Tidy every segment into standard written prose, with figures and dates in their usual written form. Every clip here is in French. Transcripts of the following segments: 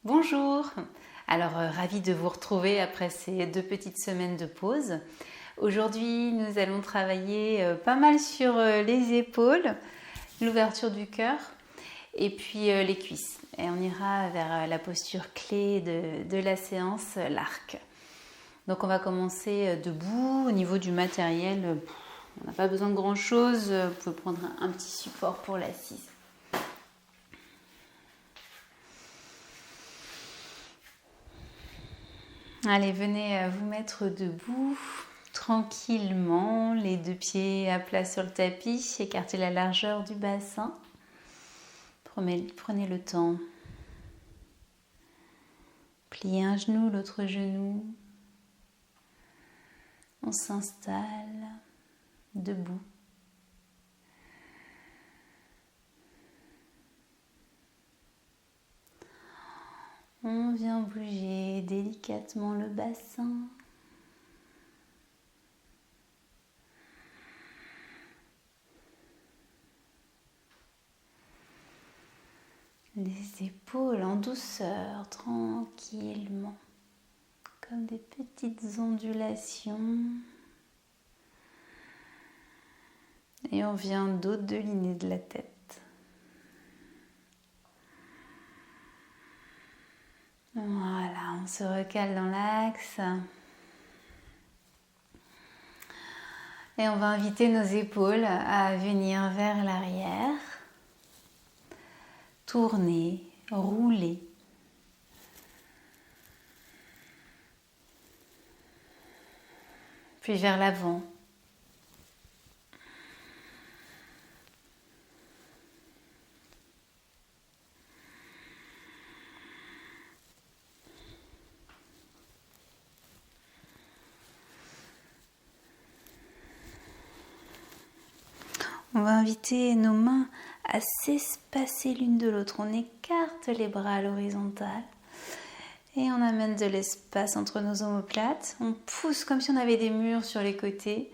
Bonjour. Alors, ravie de vous retrouver après ces 2 petites semaines de pause. Aujourd'hui, nous allons travailler pas mal sur les épaules, l'ouverture du cœur et puis les cuisses. Et on ira vers la posture clé de la séance, l'arc. Donc, on va commencer debout. Au niveau du matériel, on n'a pas besoin de grand-chose. Vous pouvez prendre un petit support pour l'assise. Allez, venez vous mettre debout, tranquillement, les 2 pieds à plat sur le tapis, écartez la largeur du bassin. Prenez le temps. Pliez un genou, l'autre genou. On s'installe debout. On vient bouger délicatement le bassin. Les épaules en douceur, tranquillement, comme des petites ondulations. Et on vient dos-deliner de la tête. Voilà, on se recale dans l'axe. Et on va inviter nos épaules à venir vers l'arrière. Tourner, rouler. Puis vers l'avant. On va inviter nos mains à s'espacer l'une de l'autre. On écarte les bras à l'horizontale et on amène de l'espace entre nos omoplates. On pousse comme si on avait des murs sur les côtés.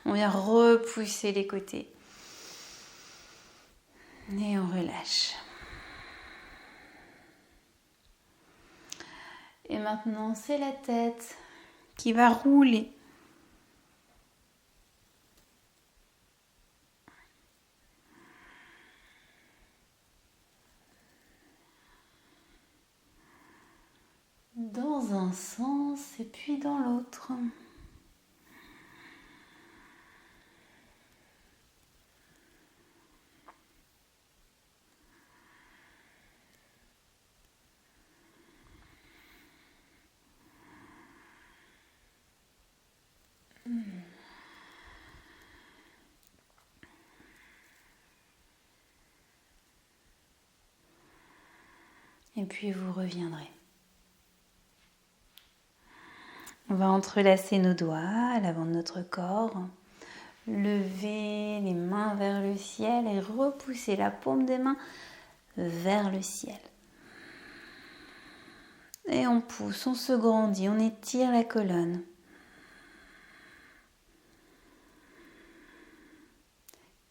On vient repousser les côtés. Et on relâche. Et maintenant, c'est la tête qui va rouler. Dans un sens et puis dans l'autre. Et puis vous reviendrez. On va entrelacer nos doigts à l'avant de notre corps, lever les mains vers le ciel et repousser la paume des mains vers le ciel. Et on pousse, on se grandit, on étire la colonne.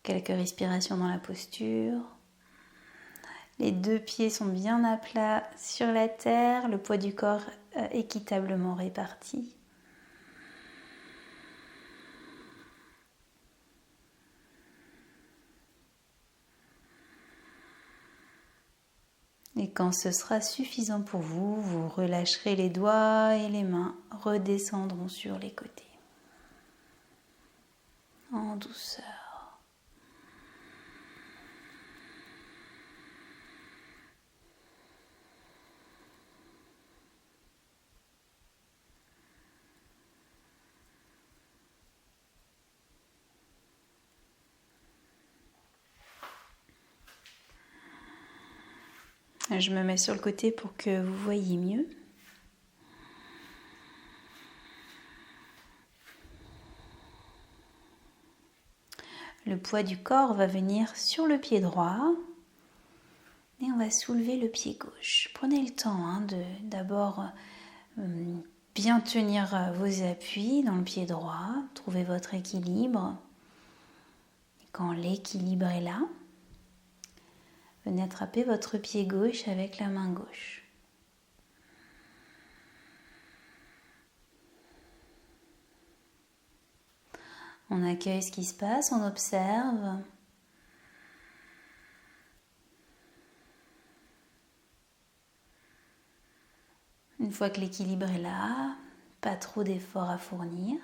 Quelques respirations dans la posture. Les 2 pieds sont bien à plat sur la terre, le poids du corps équitablement réparti. Et quand ce sera suffisant pour vous, vous relâcherez les doigts et les mains redescendront sur les côtés. En douceur. Je me mets sur le côté pour que vous voyiez mieux. Le poids du corps va venir sur le pied droit et on va soulever le pied gauche. Prenez le temps de d'abord bien tenir vos appuis dans le pied droit. Trouvez votre équilibre. Et quand l'équilibre est là, venez attraper votre pied gauche avec la main gauche. On accueille ce qui se passe, on observe. Une fois que l'équilibre est là, pas trop d'efforts à fournir.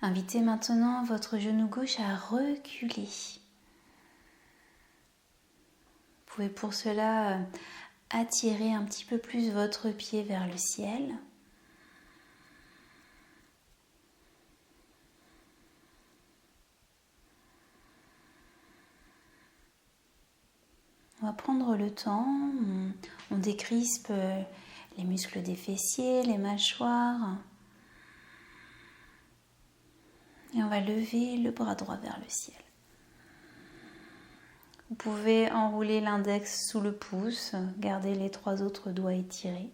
Invitez maintenant votre genou gauche à reculer. Vous pouvez pour cela attirer un petit peu plus votre pied vers le ciel. On va prendre le temps, on décrispe les muscles des fessiers, les mâchoires. Et on va lever le bras droit vers le ciel. Vous pouvez enrouler l'index sous le pouce, garder les 3 autres doigts étirés.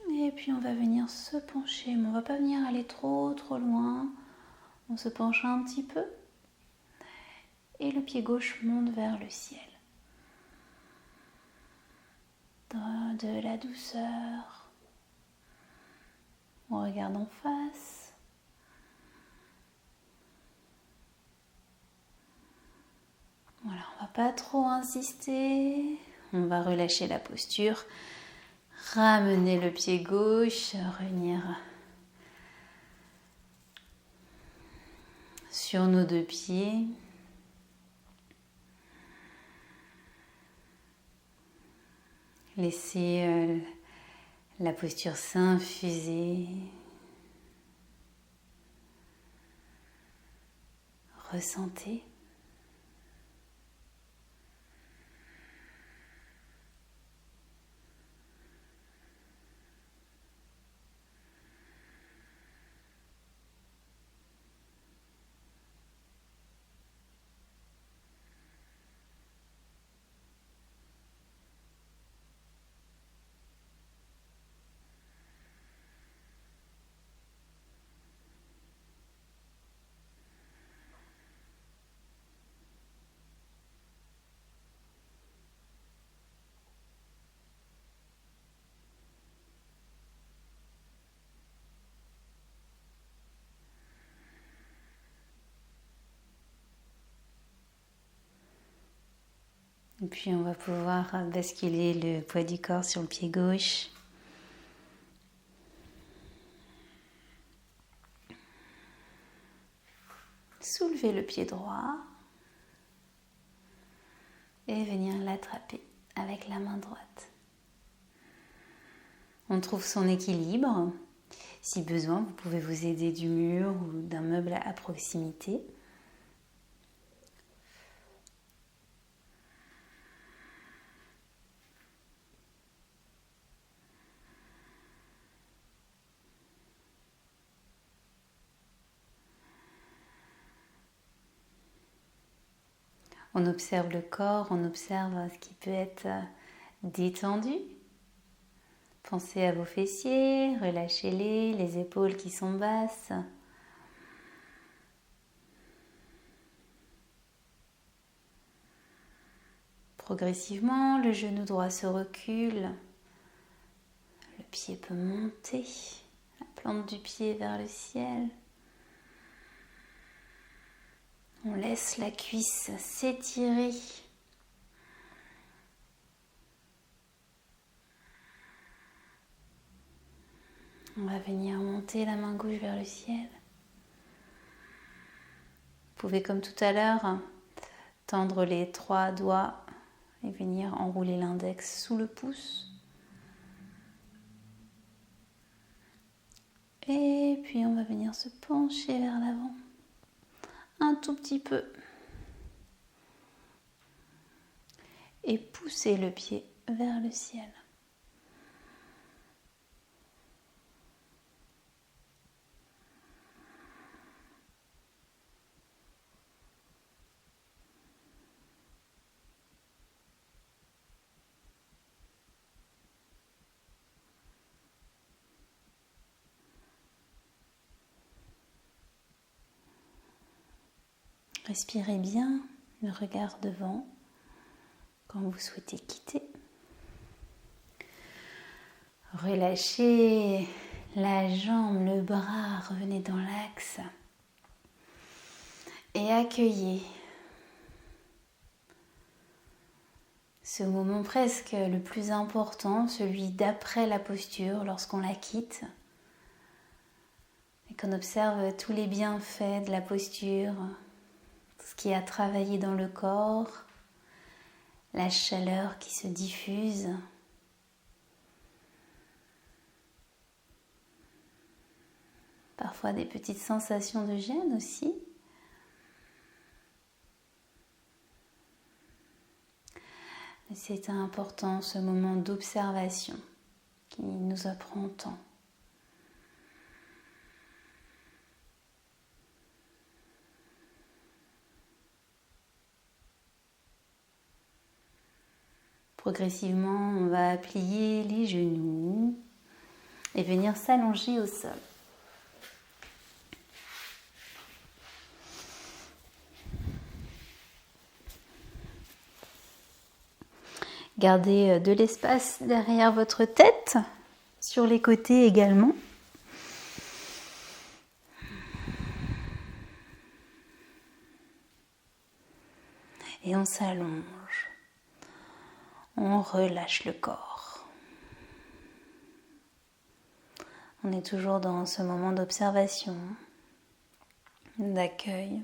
Et puis on va venir se pencher, mais on ne va pas venir aller trop loin. On se penche un petit peu. Et le pied gauche monte vers le ciel. Dans de la douceur. On regarde en face. Voilà, on ne va pas trop insister. On va relâcher la posture. Ramener le pied gauche, revenir sur nos 2 pieds. Laissez la posture s'infuser. Ressentez. Et puis on va pouvoir basculer le poids du corps sur le pied gauche. Soulevez le pied droit et venir l'attraper avec la main droite. On trouve son équilibre. Si besoin, vous pouvez vous aider du mur ou d'un meuble à proximité. On observe le corps, on observe ce qui peut être détendu. Pensez à vos fessiers, relâchez-les, les épaules qui sont basses. Progressivement, le genou droit se recule. Le pied peut monter, la plante du pied vers le ciel. On laisse la cuisse s'étirer. On va venir monter la main gauche vers le ciel. Vous pouvez, comme tout à l'heure, tendre les 3 doigts et venir enrouler l'index sous le pouce. Et puis on va venir se pencher vers l'avant. Un tout petit peu. Et pousser le pied vers le ciel. Respirez bien, le regard devant quand vous souhaitez quitter. Relâchez la jambe, le bras, revenez dans l'axe et accueillez ce moment presque le plus important, celui d'après la posture, lorsqu'on la quitte et qu'on observe tous les bienfaits de la posture, tout ce qui a travaillé dans le corps, la chaleur qui se diffuse. Parfois des petites sensations de gêne aussi. C'est important ce moment d'observation qui nous apprend tant. Progressivement, on va plier les genoux et venir s'allonger au sol. Gardez de l'espace derrière votre tête, sur les côtés également. Et on s'allonge. On relâche le corps. On est toujours dans ce moment d'observation, d'accueil.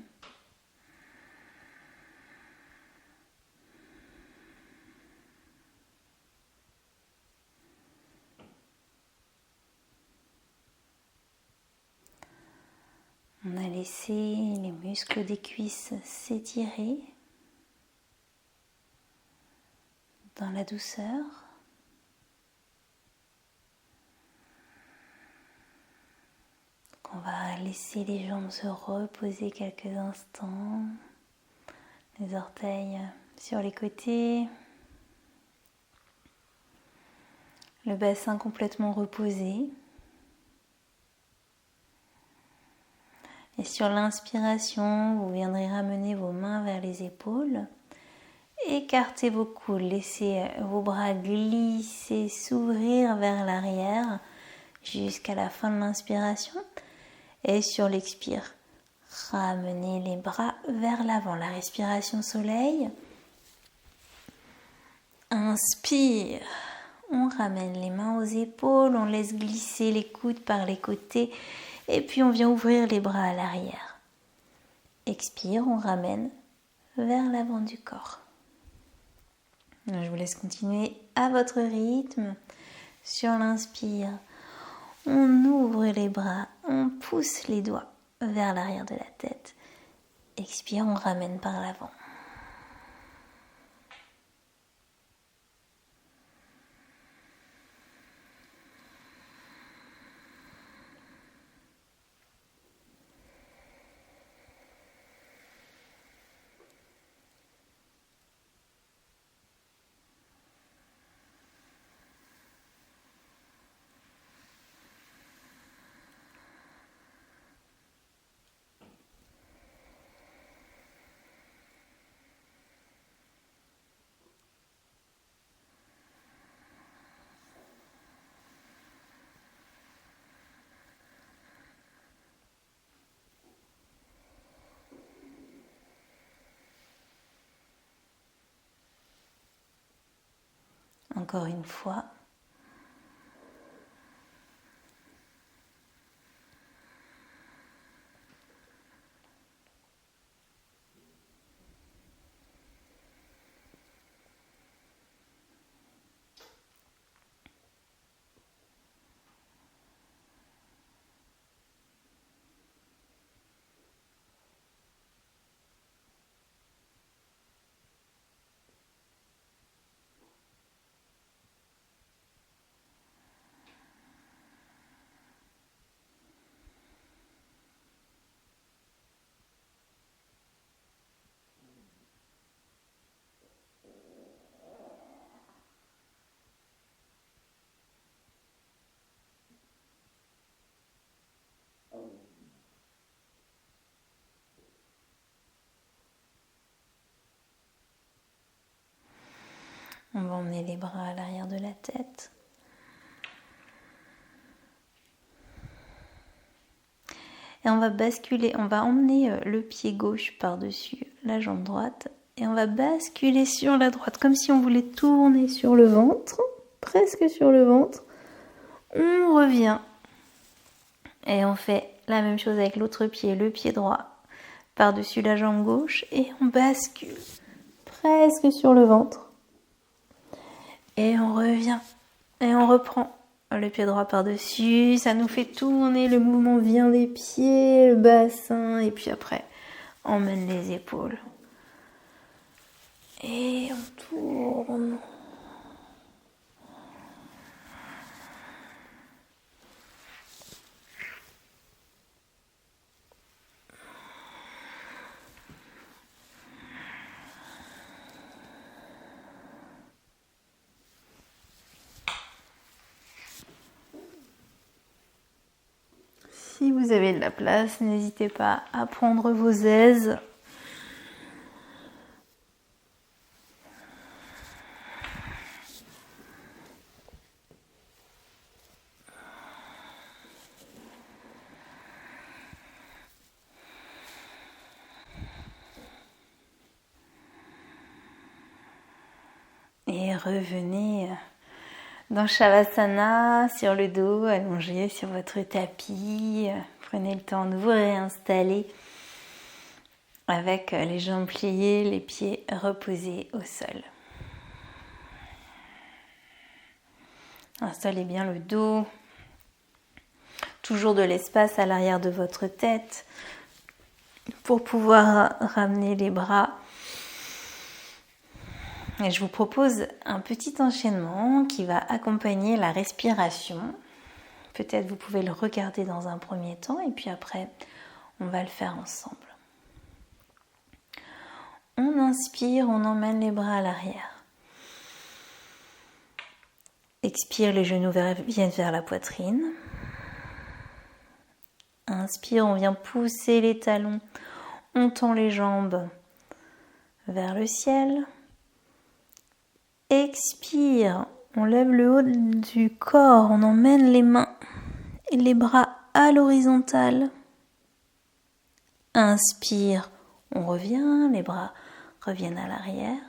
On a laissé les muscles des cuisses s'étirer dans la douceur. On va laisser les jambes se reposer quelques instants, les orteils sur les côtés, le bassin complètement reposé. Et sur l'inspiration, vous viendrez ramener vos mains vers les épaules. Écartez vos coudes, laissez vos bras glisser, s'ouvrir vers l'arrière jusqu'à la fin de l'inspiration. Et sur l'expire, ramenez les bras vers l'avant. La respiration soleil. Inspire. On ramène les mains aux épaules, on laisse glisser les coudes par les côtés. Et puis on vient ouvrir les bras à l'arrière. Expire, on ramène vers l'avant du corps. Je vous laisse continuer à votre rythme. Sur l'inspire, on ouvre les bras, on pousse les doigts vers l'arrière de la tête. Expire, on ramène par l'avant. Encore une fois. On va emmener les bras à l'arrière de la tête. Et on va basculer, on va emmener le pied gauche par-dessus la jambe droite. Et on va basculer sur la droite, comme si on voulait tourner sur le ventre, presque sur le ventre. On revient. Et on fait la même chose avec l'autre pied, le pied droit, par-dessus la jambe gauche. Et on bascule presque sur le ventre. Et on revient. Et on reprend. Le pied droit par-dessus, ça nous fait tourner, le mouvement vient des pieds, le bassin, et puis après, on emmène les épaules. Et on tourne. Si vous avez de la place, n'hésitez pas à prendre vos aises. Et revenez dans Shavasana, sur le dos, allongé sur votre tapis. Prenez le temps de vous réinstaller avec les jambes pliées, les pieds reposés au sol. Installez bien le dos. Toujours de l'espace à l'arrière de votre tête pour pouvoir ramener les bras. Et je vous propose un petit enchaînement qui va accompagner la respiration. Peut-être vous pouvez le regarder dans un premier temps et puis après, on va le faire ensemble. On inspire, on emmène les bras à l'arrière. Expire, les genoux viennent vers la poitrine. Inspire, on vient pousser les talons. On tend les jambes vers le ciel. Expire, on lève le haut du corps, on emmène les mains et les bras à l'horizontale. Inspire, on revient, les bras reviennent à l'arrière.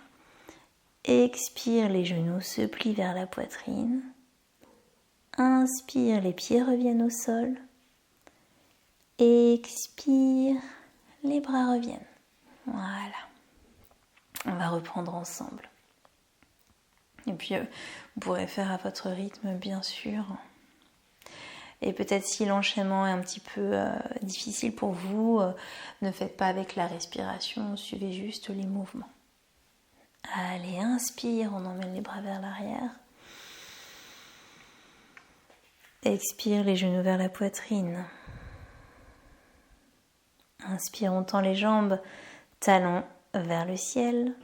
Expire, les genoux se plient vers la poitrine. Inspire, les pieds reviennent au sol. Expire, les bras reviennent. Voilà. On va reprendre ensemble. Et puis, vous pourrez faire à votre rythme, bien sûr. Et peut-être si l'enchaînement est un petit peu difficile pour vous, ne faites pas avec la respiration, suivez juste les mouvements. Allez, inspire, on emmène les bras vers l'arrière. Expire, les genoux vers la poitrine. Inspire, on tend les jambes, talons vers le ciel.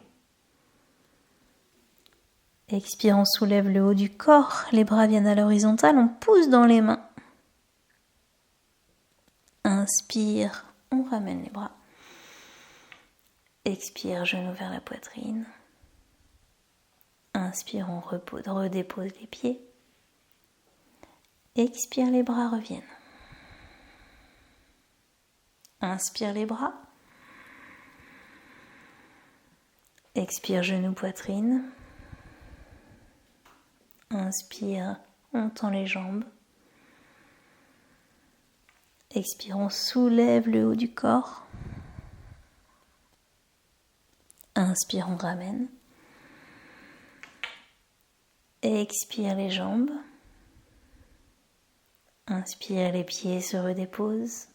Expire, on soulève le haut du corps, les bras viennent à l'horizontale, on pousse dans les mains. Inspire, on ramène les bras. Expire, genoux vers la poitrine. Inspire, on redépose les pieds. Expire, les bras reviennent. Inspire les bras. Expire, genoux, poitrine. Inspire, on tend les jambes. Expire, on soulève le haut du corps. Inspire, on ramène. Expire les jambes. Inspire, les pieds se redéposent.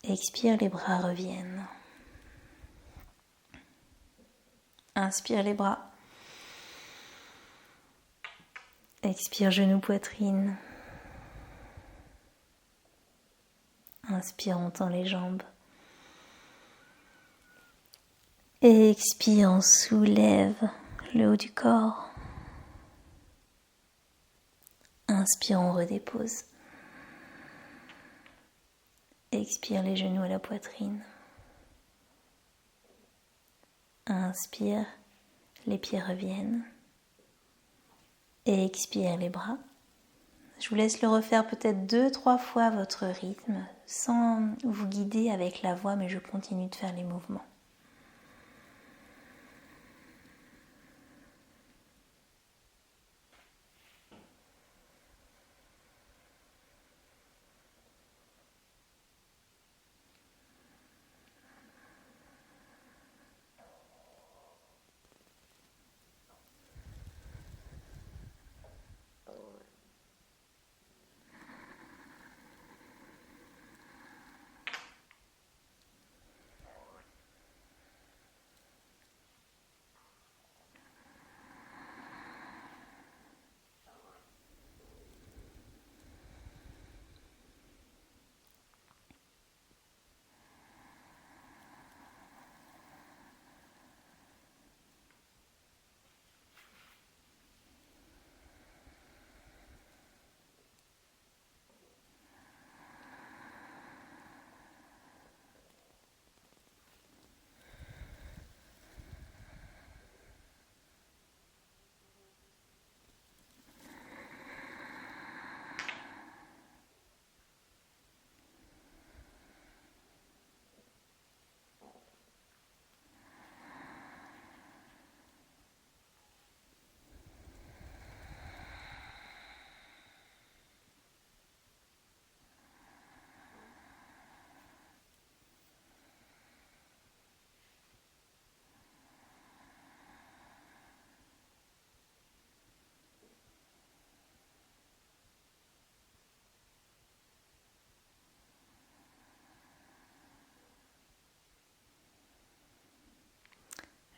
Expire, les bras reviennent. Inspire les bras. Expire, genoux, poitrine. Inspire, on tend les jambes. Expire, on soulève le haut du corps. Inspire, on redépose. Expire, les genoux à la poitrine. Inspire, les pieds reviennent. Et expire les bras. Je vous laisse le refaire peut-être 2-3 fois à votre rythme, sans vous guider avec la voix, mais je continue de faire les mouvements.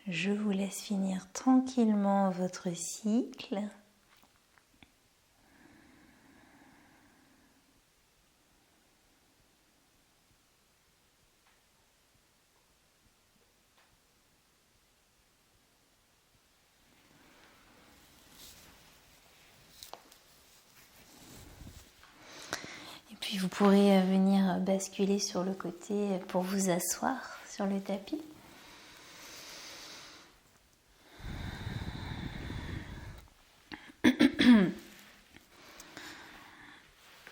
Je vous laisse finir tranquillement votre cycle. Et puis vous pourrez venir basculer sur le côté pour vous asseoir sur le tapis.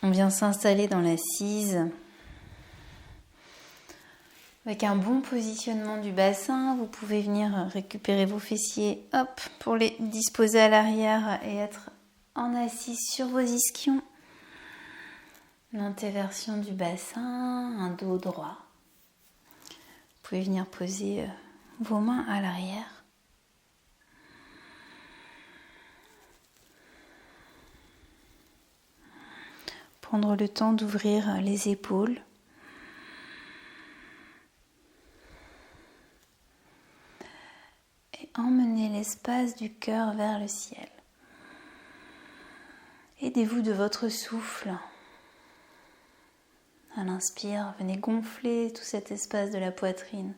On vient s'installer dans l'assise avec un bon positionnement du bassin. Vous pouvez venir récupérer vos fessiers, hop, pour les disposer à l'arrière et être en assise sur vos ischions. L'antéversion du bassin, un dos droit. Vous pouvez venir poser vos mains à l'arrière. Prendre le temps d'ouvrir les épaules. Et emmener l'espace du cœur vers le ciel. Aidez-vous de votre souffle. À l'inspire, venez gonfler tout cet espace de la poitrine.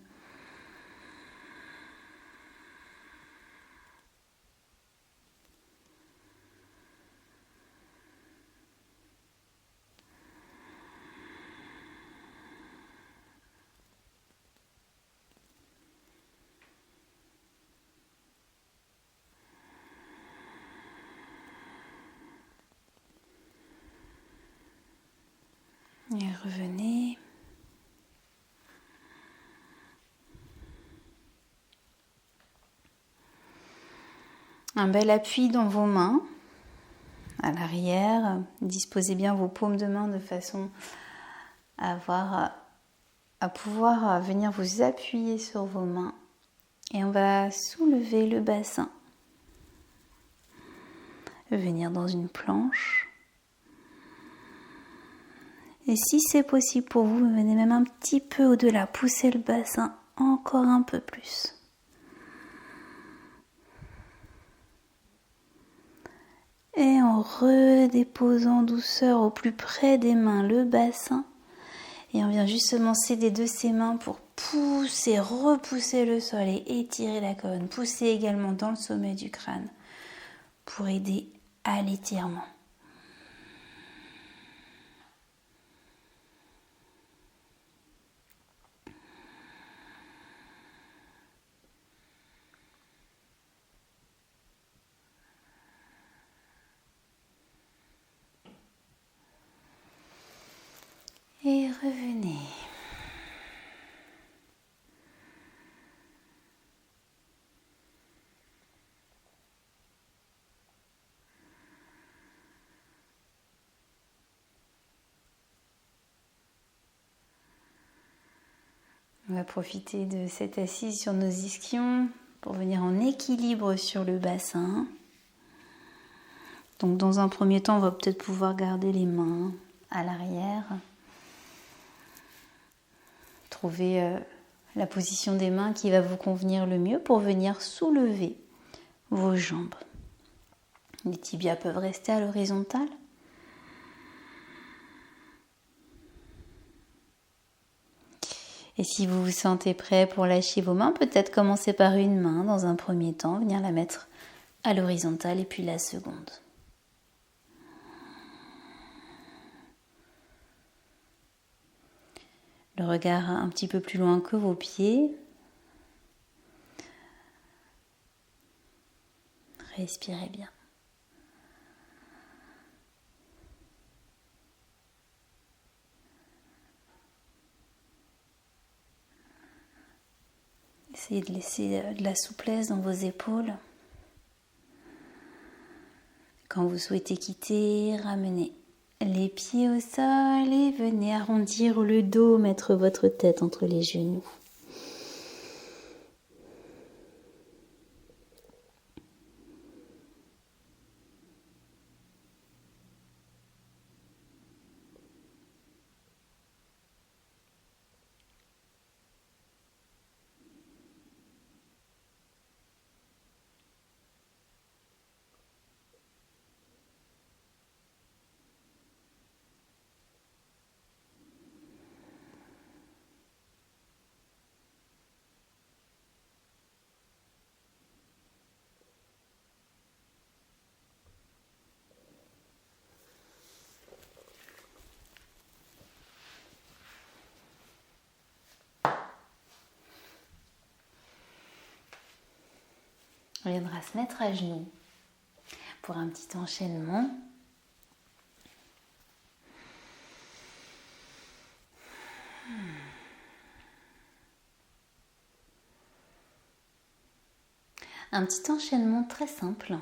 Et revenez. Un bel appui dans vos mains, à l'arrière. Disposez bien vos paumes de main de façon à pouvoir venir vous appuyer sur vos mains. Et on va soulever le bassin. Venir dans une planche. Et si c'est possible pour vous, venez même un petit peu au-delà, poussez le bassin encore un peu plus. Et en redéposant douceur au plus près des mains le bassin. Et on vient justement s'aider de ses mains pour pousser, repousser le sol et étirer la colonne. Pousser également dans le sommet du crâne pour aider à l'étirement. On va profiter de cette assise sur nos ischions pour venir en équilibre sur le bassin. Donc dans un premier temps, on va peut-être pouvoir garder les mains à l'arrière. Trouver la position des mains qui va vous convenir le mieux pour venir soulever vos jambes. Les tibias peuvent rester à l'horizontale. Et si vous vous sentez prêt pour lâcher vos mains, peut-être commencer par une main dans un premier temps, venir la mettre à l'horizontale et puis la seconde. Le regard un petit peu plus loin que vos pieds. Respirez bien. Essayez de laisser de la souplesse dans vos épaules. Quand vous souhaitez quitter, ramenez les pieds au sol et venez arrondir le dos, mettre votre tête entre les genoux. On viendra se mettre à genoux pour un petit enchaînement. Un petit enchaînement très simple.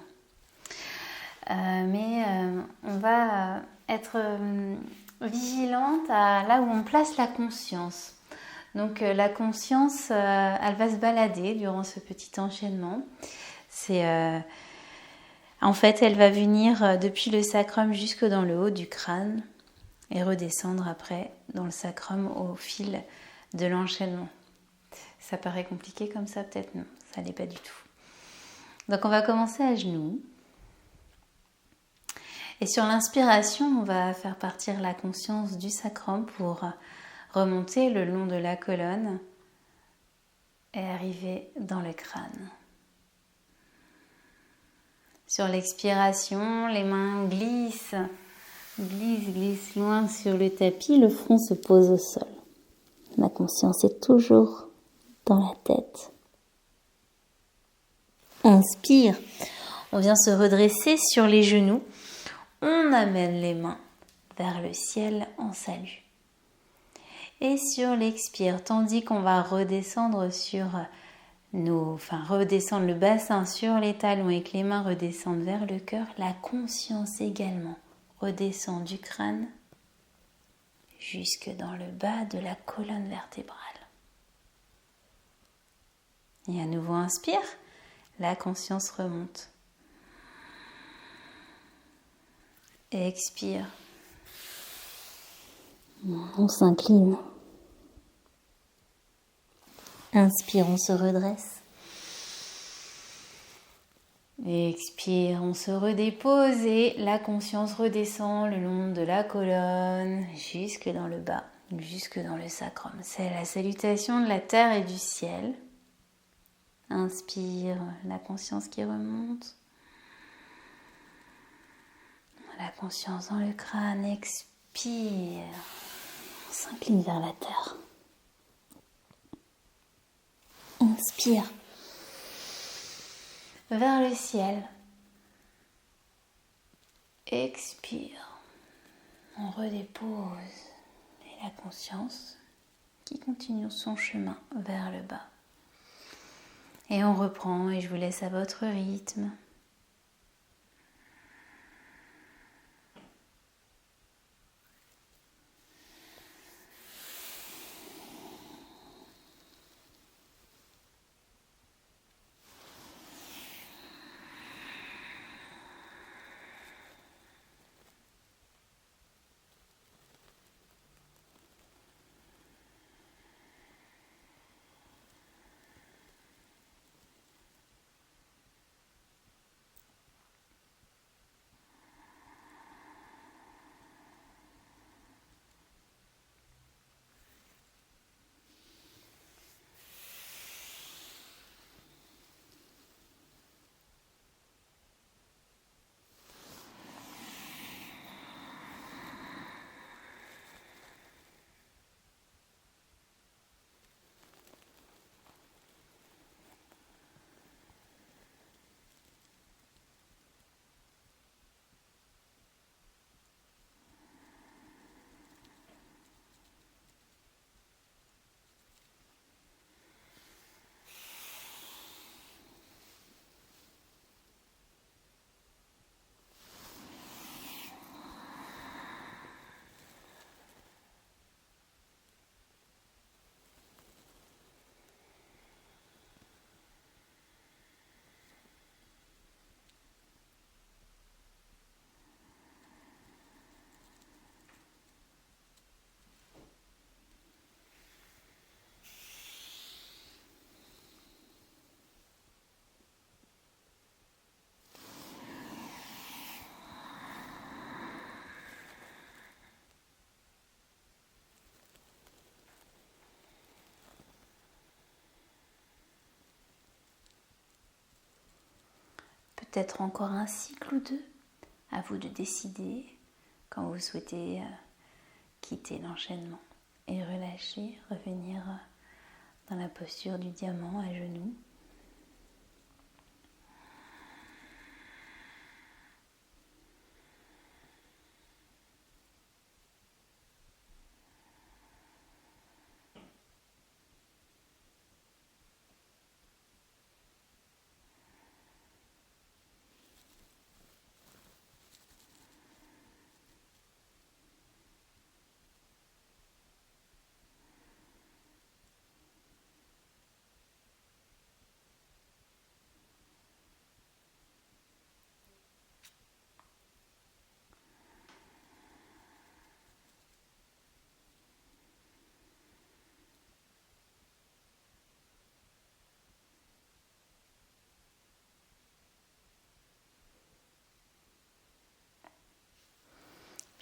Mais on va être vigilante à là où on place la conscience. Donc la conscience, elle va se balader durant ce petit enchaînement. En fait, elle va venir depuis le sacrum jusque dans le haut du crâne et redescendre après dans le sacrum au fil de l'enchaînement. Ça paraît compliqué comme ça, peut-être non, ça l'est pas du tout. Donc on va commencer à genoux. Et sur l'inspiration, on va faire partir la conscience du sacrum pour remonter le long de la colonne et arriver dans le crâne. Sur l'expiration, les mains glissent loin sur le tapis, le front se pose au sol. La conscience est toujours dans la tête. Inspire, on vient se redresser sur les genoux. On amène les mains vers le ciel en salut. Et sur l'expire, tandis qu'on va redescendre redescendre le bassin sur les talons et que les mains redescendent vers le cœur, la conscience également redescend du crâne jusque dans le bas de la colonne vertébrale. Et à nouveau inspire, la conscience remonte. Expire. On s'incline. Inspire, on se redresse. Expire, on se redépose et la conscience redescend le long de la colonne jusque dans le bas, jusque dans le sacrum. C'est la salutation de la terre et du ciel. Inspire, la conscience qui remonte. La conscience dans le crâne, expire. On s'incline vers la terre. Inspire. Vers le ciel. Expire. On redépose. Et la conscience qui continue son chemin vers le bas. Et on reprend et je vous laisse à votre rythme. peut-être encore un cycle ou deux. À vous de décider quand vous souhaitez quitter l'enchaînement et relâcher, revenir dans la posture du diamant à genoux.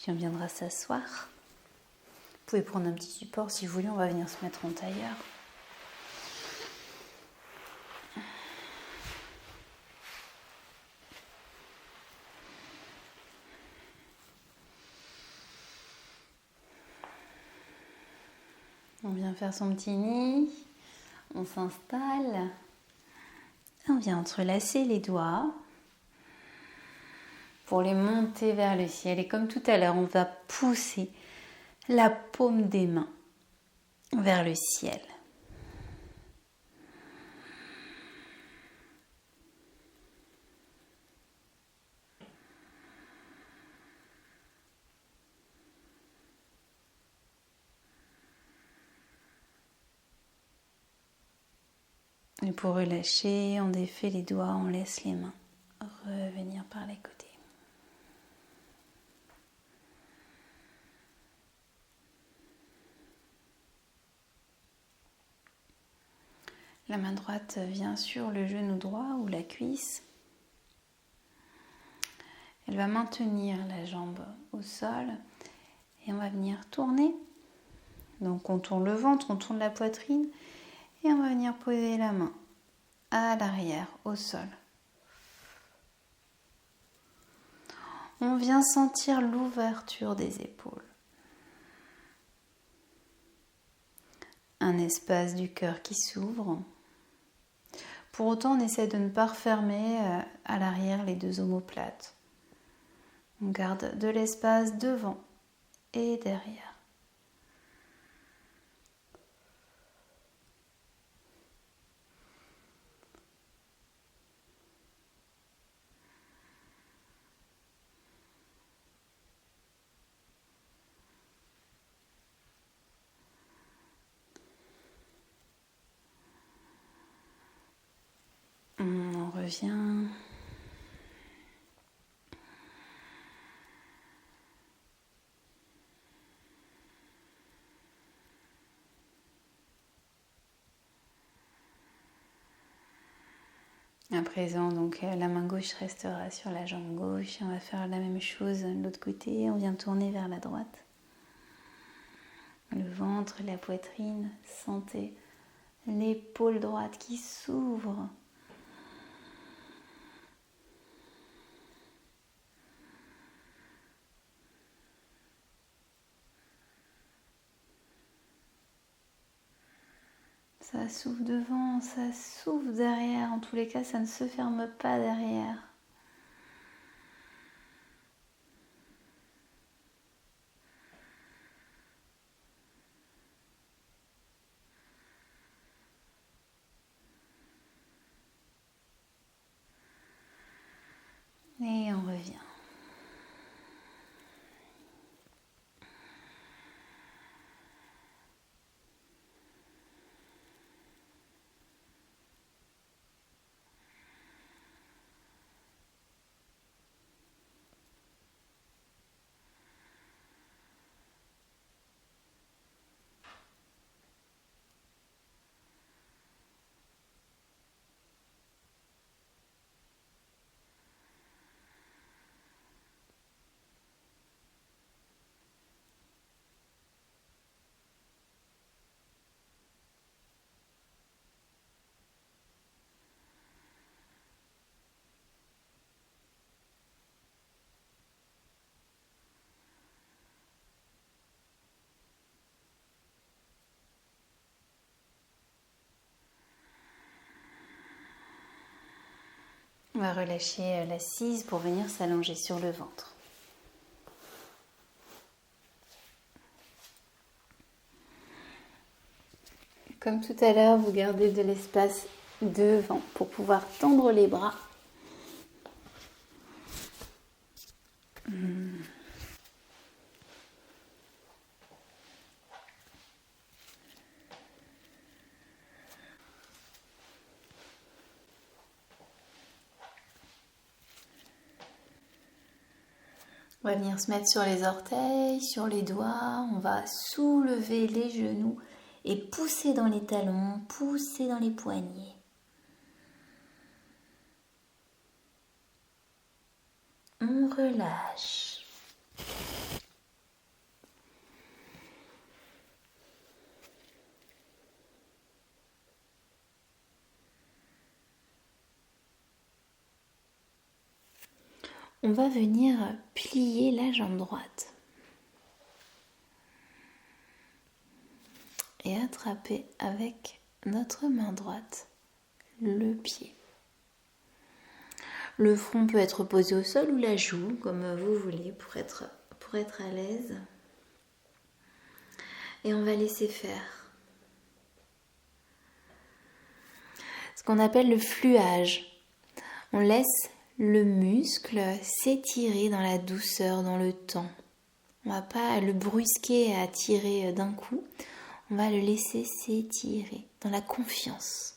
Puis on viendra s'asseoir. Vous pouvez prendre un petit support si vous voulez, on va venir se mettre en tailleur. On vient faire son petit nid, on s'installe, on vient entrelacer les doigts pour les monter vers le ciel. Et comme tout à l'heure, on va pousser la paume des mains vers le ciel. Et pour relâcher, on défait les doigts, on laisse les mains revenir par les côtés. La main droite vient sur le genou droit ou la cuisse. Elle va maintenir la jambe au sol et on va venir tourner. Donc on tourne le ventre, on tourne la poitrine et on va venir poser la main à l'arrière, au sol. On vient sentir l'ouverture des épaules. Un espace du cœur qui s'ouvre. Pour autant, on essaie de ne pas refermer à l'arrière les deux omoplates. On garde de l'espace devant et derrière. On revient. À présent, donc la main gauche restera sur la jambe gauche. On va faire la même chose de l'autre côté. On vient tourner vers la droite. Le ventre, la poitrine, sentez l'épaule droite qui s'ouvre. Ça s'ouvre devant, ça s'ouvre derrière. En tous les cas, ça ne se ferme pas derrière. Et on revient. On va relâcher l'assise pour venir s'allonger sur le ventre. Comme tout à l'heure, vous gardez de l'espace devant pour pouvoir tendre les bras. On va venir se mettre sur les orteils, sur les doigts. On va soulever les genoux et pousser dans les talons, pousser dans les poignets. On relâche. On va venir plier la jambe droite et attraper avec notre main droite le pied. Le front peut être posé au sol ou la joue, comme vous voulez, pour être à l'aise. Et on va laisser faire. Ce qu'on appelle le fluage. On laisse le muscle s'étirer dans la douceur, dans le temps. On ne va pas le brusquer à tirer d'un coup. On va le laisser s'étirer dans la confiance.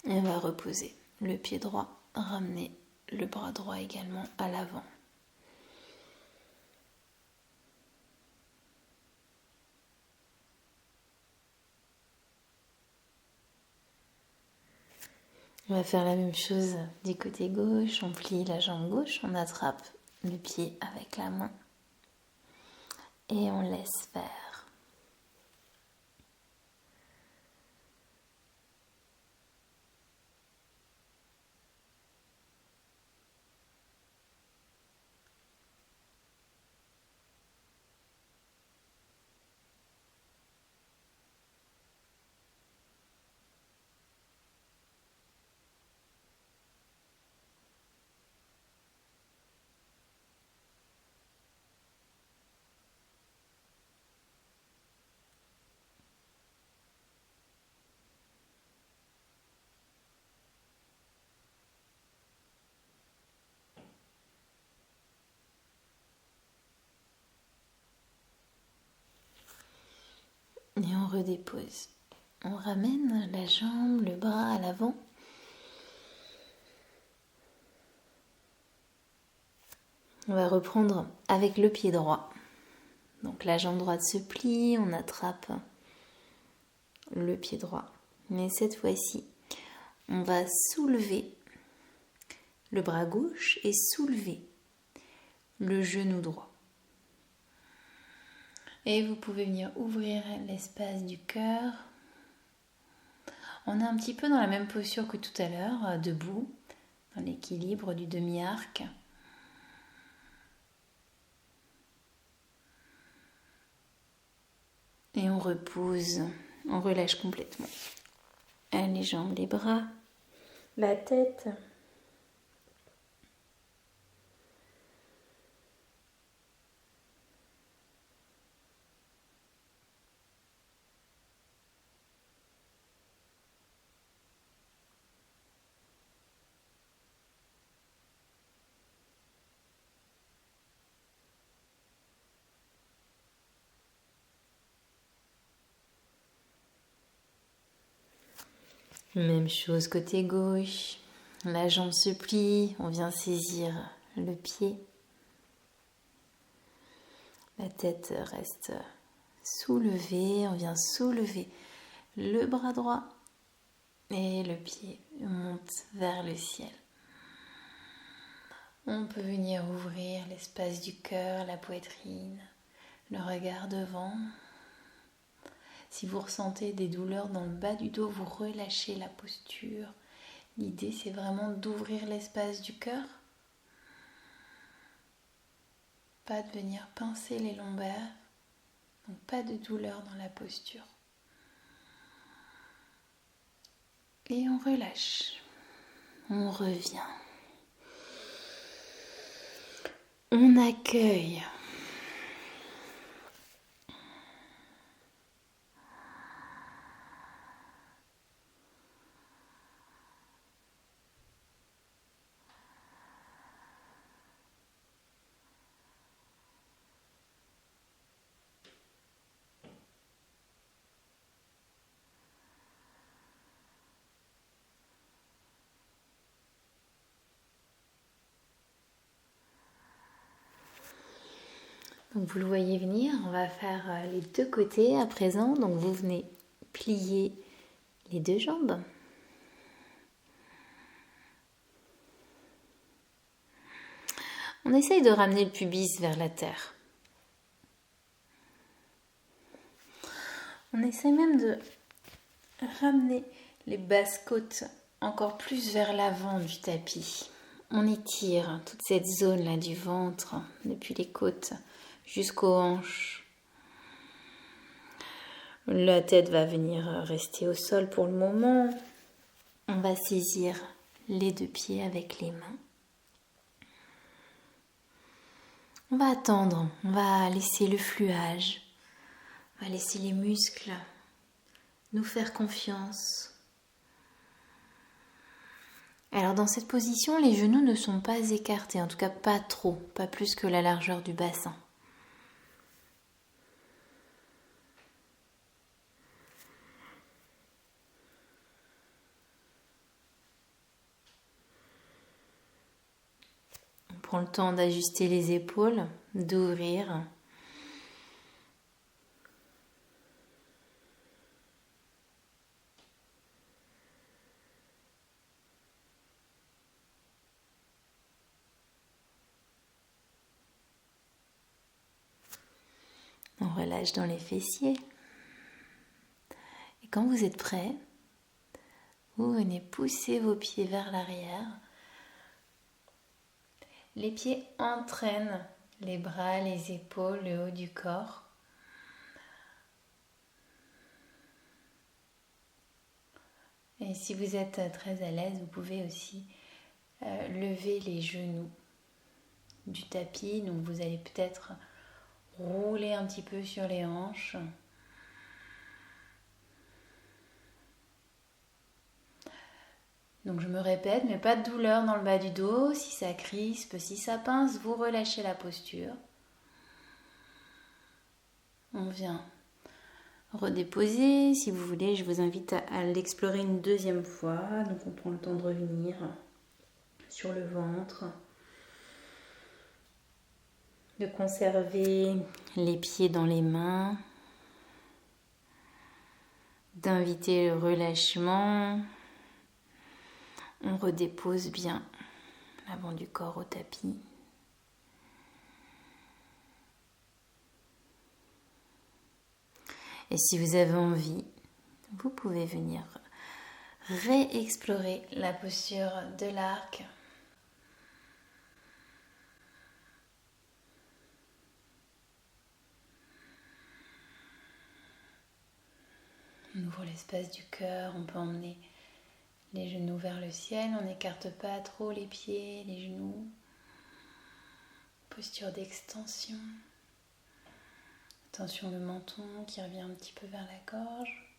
Et on va reposer le pied droit, ramener le bras droit également à l'avant. On va faire la même chose du côté gauche, on plie la jambe gauche, on attrape le pied avec la main et on laisse faire. Et on redépose. On ramène la jambe, le bras à l'avant. On va reprendre avec le pied droit. Donc la jambe droite se plie, on attrape le pied droit. Mais cette fois-ci, on va soulever le bras gauche et soulever le genou droit. Et vous pouvez venir ouvrir l'espace du cœur. On est un petit peu dans la même posture que tout à l'heure, debout, dans l'équilibre du demi-arc. Et on repose, on relâche complètement. Les jambes, les bras, la tête. Même chose côté gauche, La jambe se plie, on vient saisir le pied. La tête reste soulevée, on vient soulever le bras droit et le pied monte vers le ciel. On peut venir ouvrir l'espace du cœur, la poitrine, le regard devant. Si vous ressentez des douleurs dans le bas du dos, vous relâchez la posture. L'idée, c'est vraiment d'ouvrir l'espace du cœur. Pas de venir pincer les lombaires, donc pas de douleur dans la posture. Et on relâche, on revient. On accueille. Donc vous le voyez venir, on va faire les deux côtés à présent. Donc vous venez plier les deux jambes. On essaye de ramener le pubis vers la terre. On essaye même de ramener les basses côtes encore plus vers l'avant du tapis. On étire toute cette zone-là du ventre, depuis les côtes jusqu'aux hanches. La tête va venir rester au sol pour le moment. On va saisir les deux pieds avec les mains. On va attendre, on va laisser le fluage, on va laisser les muscles nous faire confiance. Alors dans cette position, les genoux ne sont pas écartés, en tout cas pas trop, pas plus que la largeur du bassin. On prend le temps d'ajuster les épaules, d'ouvrir. On relâche dans les fessiers. Et quand vous êtes prêt, vous venez pousser vos pieds vers l'arrière. Les pieds entraînent les bras, les épaules, le haut du corps. Et si vous êtes très à l'aise, vous pouvez aussi lever les genoux du tapis. Donc vous allez peut-être rouler un petit peu sur les hanches. Donc je me répète, mais pas de douleur dans le bas du dos. Si ça crispe, si ça pince, vous relâchez la posture. On vient redéposer. Si vous voulez, je vous invite à l'explorer une deuxième fois. Donc on prend le temps de revenir sur le ventre. De conserver les pieds dans les mains. D'inviter le relâchement. On redépose bien l'avant du corps au tapis. Et si vous avez envie, vous pouvez venir réexplorer la posture de l'arc. On ouvre l'espace du cœur, on peut emmener les genoux vers le ciel, on n'écarte pas trop les pieds, les genoux. Posture d'extension. Attention le menton qui revient un petit peu vers la gorge.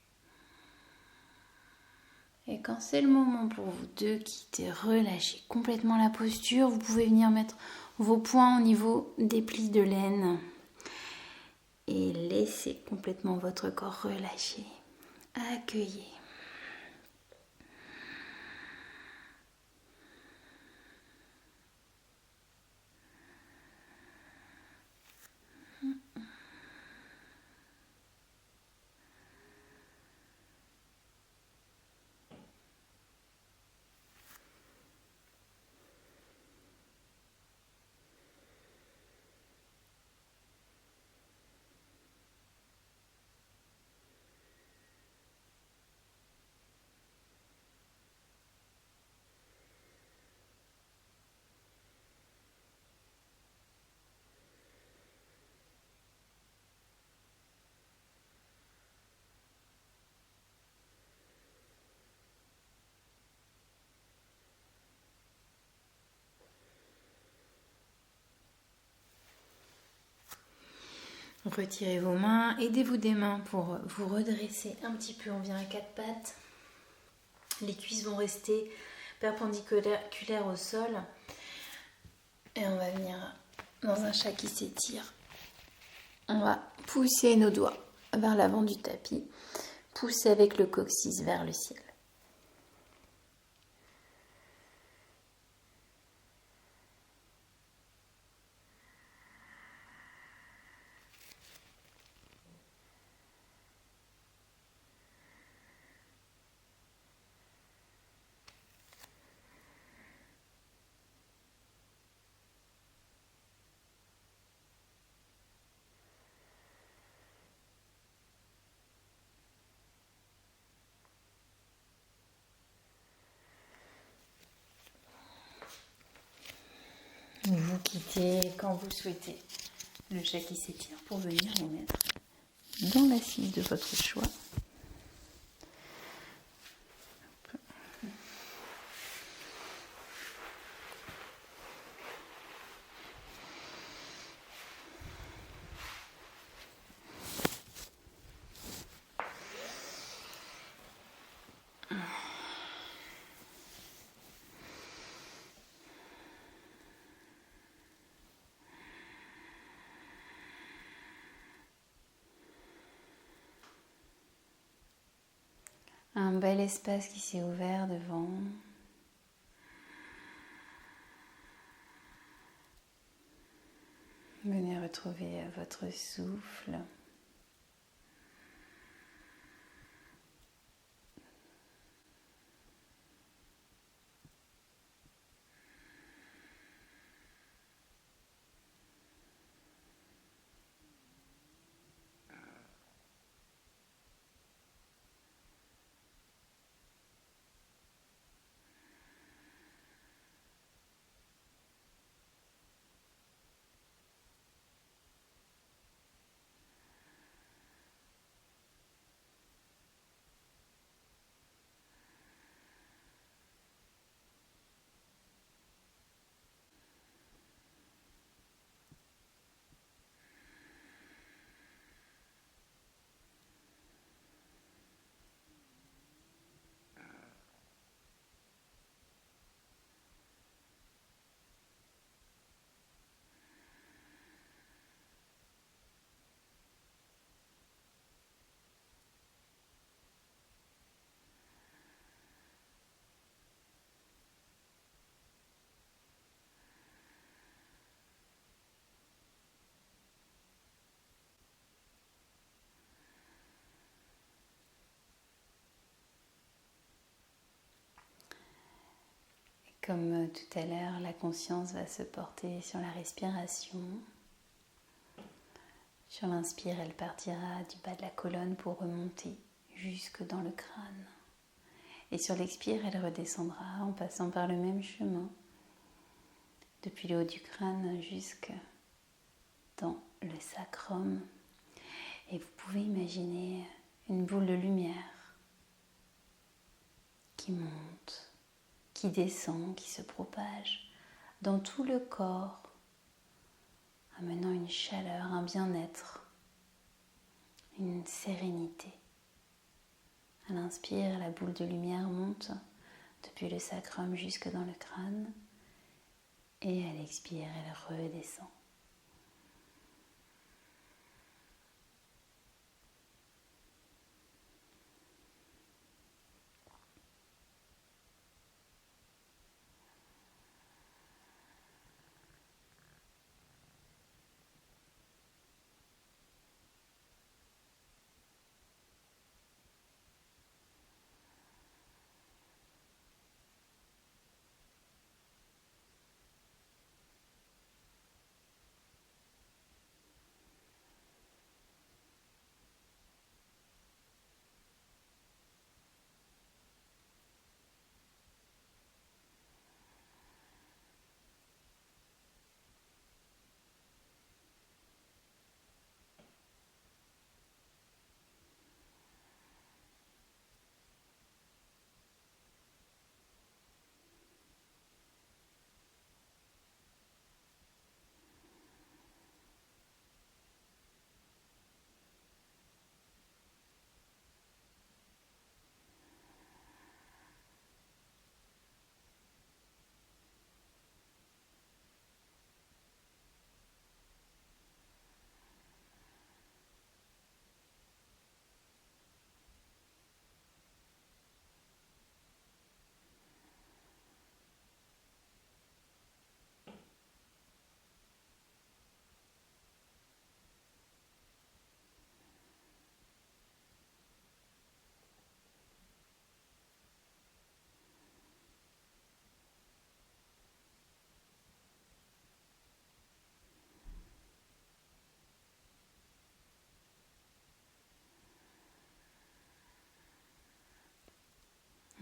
Et quand c'est le moment pour vous de quitter, relâchez complètement la posture. Vous pouvez venir mettre vos poings au niveau des plis de laine. Et laissez complètement votre corps relâcher. Accueillez. Retirez vos mains, aidez-vous des mains pour vous redresser un petit peu. On vient à quatre pattes. Les cuisses vont rester perpendiculaires au sol. Et on va venir dans un chat qui s'étire. On va pousser nos doigts vers l'avant du tapis. Pousser avec le coccyx vers le ciel. Vous quittez quand vous souhaitez le chat qui s'étire pour venir vous mettre dans l'assise de votre choix. Un bel espace qui s'est ouvert devant. Venez retrouver votre souffle. Comme tout à l'heure, la conscience va se porter sur la respiration. Sur l'inspire, elle partira du bas de la colonne pour remonter jusque dans le crâne. Et sur l'expire, elle redescendra en passant par le même chemin, depuis le haut du crâne jusque dans le sacrum. Et vous pouvez imaginer une boule de lumière qui monte, qui descend, qui se propage dans tout le corps, amenant une chaleur, un bien-être, une sérénité. À l'inspire, la boule de lumière monte depuis le sacrum jusque dans le crâne et à l'expire, elle redescend.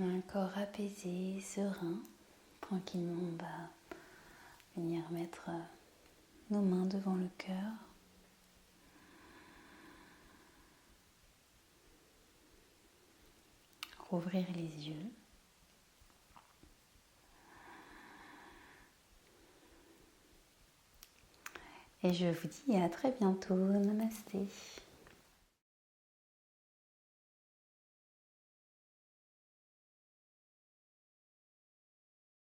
Un corps apaisé, serein. Tranquillement, on va venir mettre nos mains devant le cœur. Rouvrir les yeux. Et je vous dis à très bientôt. Namasté.